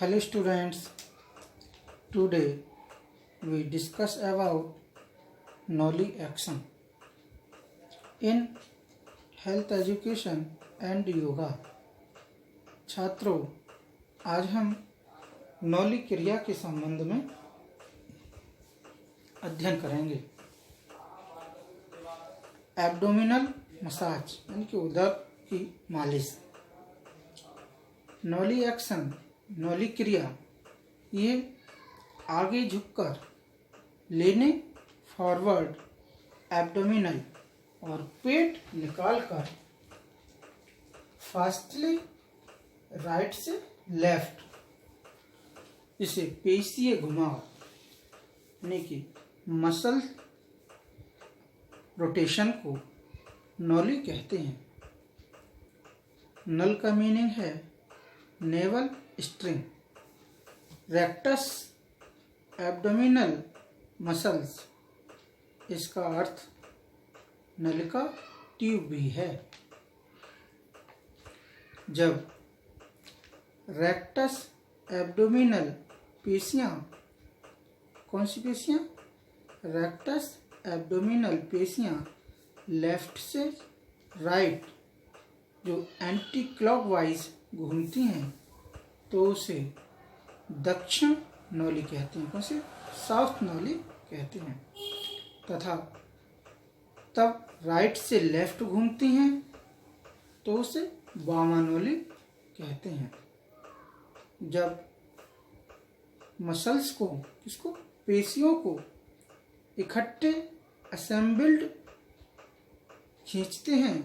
Hello students, today we discuss about Noli action in health education and yoga। छात्रों, आज हम नौली क्रिया के संबंध में अध्ययन करेंगे। एब्डोमिनल मसाज यानी कि उदर की मालिश। नौली एक्शन, नौली क्रिया, ये आगे झुककर लेने, फॉरवर्ड, एब्डोमिनल और पेट निकालकर फास्टली राइट से लेफ्ट, इसे पेशीय घुमाव यानी कि मसल रोटेशन को नौली कहते हैं। नल का मीनिंग है naval string. Rectus abdominal muscles, इसका अर्थ नलिका ट्यूब भी है। जब रेक्टस एब्डोमिनल पेशियां, कौन सी पेशियां? रेक्टस एब्डोमिनल पेशियां लेफ्ट से राइट जो एंटी क्लॉकवाइज घूमती हैं तो उसे दक्षिण नौली कहते हैं। कौन से? साउथ नौली कहते हैं। तथा तब राइट से लेफ्ट घूमती हैं तो उसे वामा नौली कहते हैं। जब मसल्स को, किसको? पेशियों को इकट्ठे असेंबल्ड खींचते हैं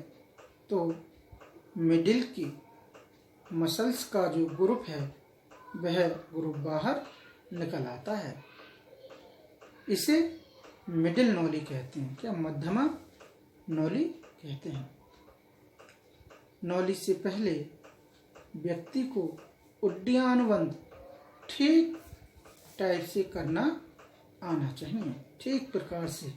तो मिडिल की मसल्स का जो ग्रुप है वह ग्रुप बाहर निकल आता है। इसे मिडिल नौली कहते हैं। क्या? मध्यमा नौली कहते हैं। नौली से पहले व्यक्ति को उड्डयन बंद ठीक टाइप से करना आना चाहिए। ठीक प्रकार से।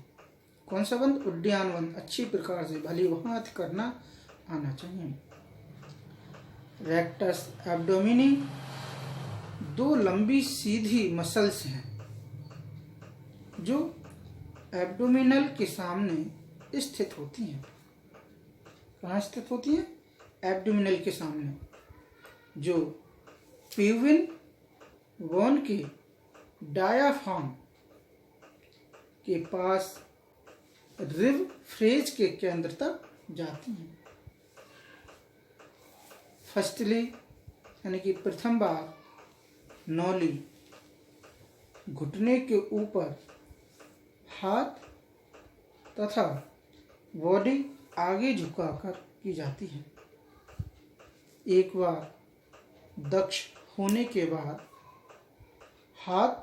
कौन सा बंद? उड्डयन बंद अच्छी प्रकार से भली भांति करना आना चाहिए। रेक्टस एब्डोमिनी दो लंबी सीधी मसल्स हैं जो एब्डोमिनल के सामने स्थित होती हैं। कहाँ स्थित होती हैं? एब्डोमिनल के सामने, जो प्यूबिन बोन के डायाफ्राम के पास रिब फ्रेज के केंद्र तक जाती हैं। फर्स्टली यानी कि प्रथम बार नौली घुटने के ऊपर हाथ तथा बॉडी आगे झुकाकर की जाती है। एक बार दक्ष होने के बाद हाथ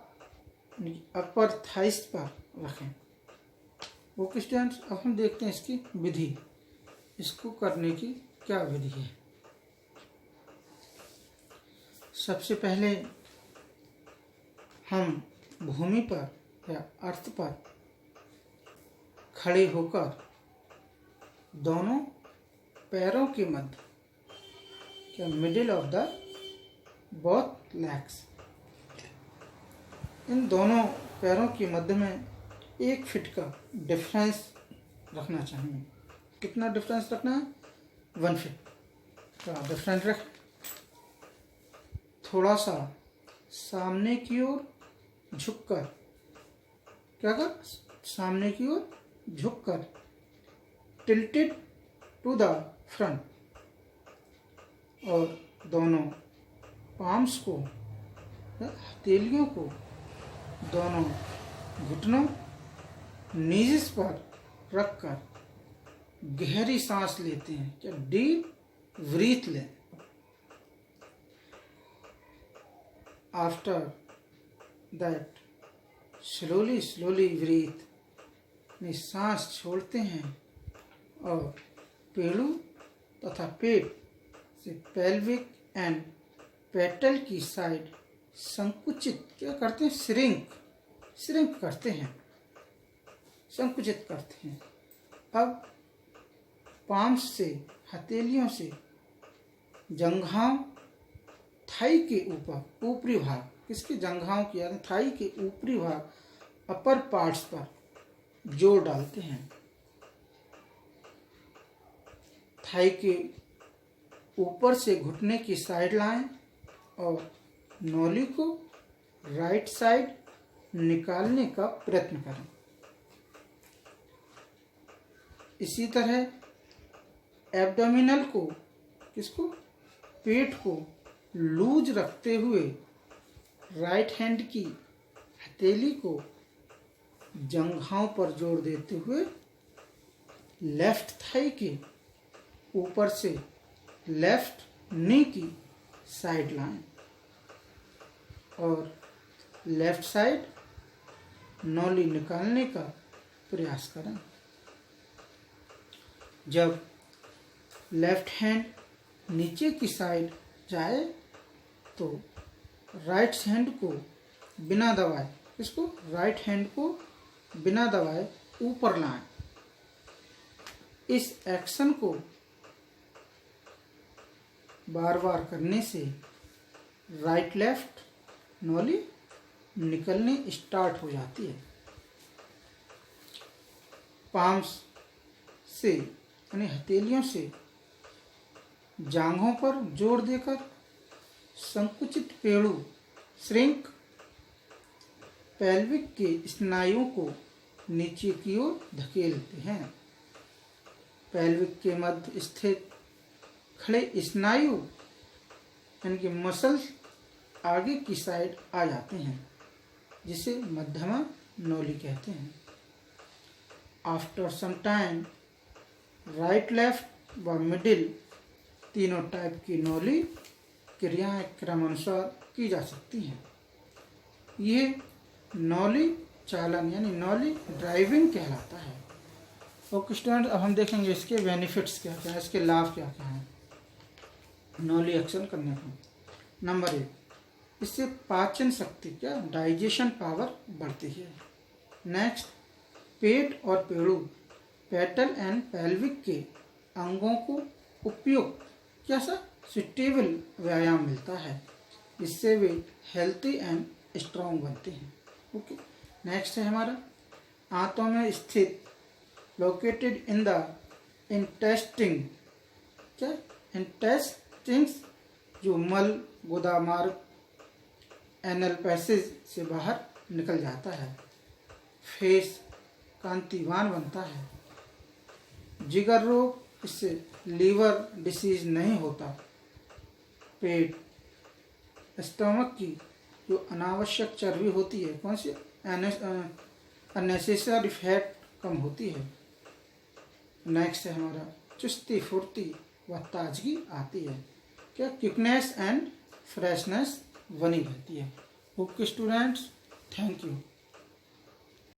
अपर थाइस पर रखें। ओके स्टूडेंट्स, अब हम देखते हैं इसकी विधि। इसको करने की क्या विधि है। सबसे पहले हम भूमि पर या अर्थ पर खड़े होकर दोनों पैरों के मध्य, क्या middle of the both legs, इन दोनों पैरों के मध्य में 1 फीट का डिफरेंस रखना चाहिए। कितना डिफरेंस रखना है? 1 फीट का डिफरेंस रख। थोड़ा सा सामने की ओर झुककर, क्या कर? सामने की ओर झुककर टिल्टेड टू द फ्रंट, और दोनों पाम्स को, हथेलियों को दोनों घुटनों नीज पर रखकर गहरी सांस लेते हैं। क्या? डीप ब्रीथ लें। आफ्टर दैट स्लोली ब्रीथ में सांस छोड़ते हैं और पेड़ू तथा पेट से पेल्विक एंड पेटल की साइड संकुचित, क्या करते हैं? श्रिंक करते हैं, संकुचित करते हैं। अब पाम्स से, हथेलियों से जंघाओं, थाई के ऊपर ऊपरी भाग, किसके, जंघाओं की यानी थाई के ऊपरी भाग, अपर पार्ट्स पर जोर डालते हैं। थाई के ऊपर से घुटने की साइड लाएं और नौली को राइट साइड निकालने का प्रयत्न करें। इसी तरह एब्डोमिनल को, किसको, पेट को लूज रखते हुए राइट हैंड की हथेली को जंघाओं पर जोर देते हुए लेफ्ट थाई के ऊपर से लेफ्ट नी की साइड लाएं और लेफ्ट साइड नौली निकालने का प्रयास करें। जब लेफ्ट हैंड नीचे की साइड जाए तो राइट हैंड को बिना दबाए, इसको राइट हैंड को बिना दबाए ऊपर लाएं। इस एक्शन को बार बार करने से राइट लेफ्ट नौली निकलने स्टार्ट हो जाती है। पाम्स से यानी हथेलियों से जांघों पर जोर देकर संकुचित पेड़ू श्रिंक पेल्विक के स्नायुओं को नीचे की ओर धकेलते हैं। पेल्विक के मध्य स्थित खड़े स्नायु यानी कि मसल्स आगे की साइड आ जाते हैं, जिसे मध्यमा नौली कहते हैं। After some time right left व मिडिल तीनों टाइप की नौली क्रियाएं क्रमानुसार की जा सकती हैं। ये नौली चालन यानी नौली ड्राइविंग कहलाता है। ओके स्टूडेंट, अब हम देखेंगे इसके बेनिफिट्स क्या क्या है, इसके लाभ क्या क्या हैं नौली एक्शन करने का। नंबर 1, इससे पाचन शक्ति क्या डाइजेशन पावर बढ़ती है। नेक्स्ट, पेट और पेड़ू पेटल एंड पेल्विक के अंगों को उपयुक्त क्या सा सुटेबल व्यायाम मिलता है, जिससे वे हेल्थी एंड स्ट्रॉन्ग बनते हैं। ओके, नेक्स्ट है हमारा आंतों में स्थित लोकेटेड इन द इंटेस्टिन क्या इंटेस्टिन्स जो मल गुदामार्ग एनल पैसेज से बाहर निकल जाता है। फेस कांतिवान बनता है। जिगर रोग, इससे लीवर डिसीज नहीं होता। पेट स्टमक की जो अनावश्यक चर्बी होती है, कौन सी अननेसेसरी फैट कम होती है। नेक्स्ट है हमारा चुस्ती फुर्ती व ताजगी आती है। क्या क्विकनेस एंड फ्रेशनेस बनी रहती है। Okay students, thank you.